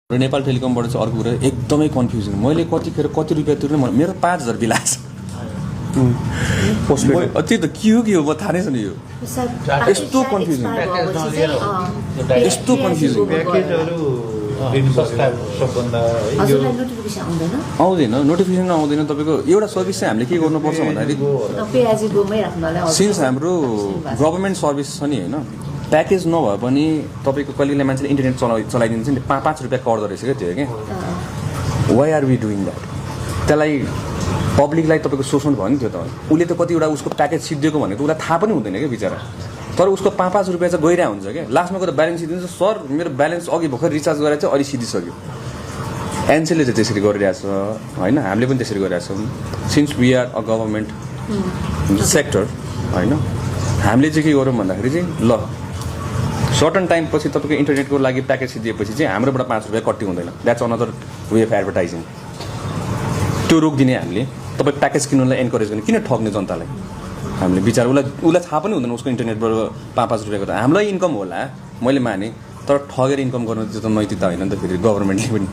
र नेपाल टेलिकमबाट चाहिँ अर्को कुरा एकदमै कन्फ्युजन मैले कति रुपियाँ तिर्नु मेरो 5000 बिल आछ त्यही त के हो म थाहा नै छैन यो यस्तो कन्फ्युजन आउँदैन नोटिफिकेसन आउँदैन तपाईँको एउटा सर्भिस चाहिँ हामीले के गर्नुपर्छ भन्दाखेरि सिन्स हाम्रो गभर्मेन्ट सर्भिस छ नि होइन प्याकेज नभए पनि तपाईँको कहिलेकाहीँ मान्छेले इन्टरनेट चलाइदिन्छ नि 5 रुपियाँ कर्दो रहेछ क्या त्यो क्या why are we doing that त्यसलाई पब्लिकलाई तपाईँको शोषण भयो नि त्यो त उसले त कतिवटा उसको प्याकेज सिद्धिएको भनेको उसलाई थाहा पनि हुँदैन क्या बिचरा तर उसको 5 रुपियाँ चाहिँ गइरहेको हुन्छ क्या लास्टमा गएर ब्यालेन्स सिद्धिन्छ सर मेरो ब्यालेन्स अघि भर्खर रिचार्ज गरेर चाहिँ अहिले सिधिसक्यो एनसेलले चाहिँ त्यसरी गरिरहेछ होइन हामीले पनि त्यसरी गरिरहेछौँ since we are a government sector होइन हामीले चाहिँ के गरौँ भन्दाखेरि चाहिँ ल सर्टन टाइम पछि तपाईँको इन्टरनेटको लागि प्याकेज दिएपछि चाहिँ हाम्रोबाट 5 रुपियाँ कट्टी हुँदैन that's another way of advertising त्यो रोकिदिने हामीले तपाईँ प्याकेज किन्नुलाई एन्करेज गर्ने किन ठग्ने जनतालाई हामीले विचार उसलाई थाहा पनि हुँदैन उसको इन्टरनेटबाट 5 रुपियाँको त हामीलाई इन्कम होला मैले माने तर ठगेर इन्कम गर्नु त्यो त नैतिकता होइन नि त फेरि गभर्मेन्टले पनि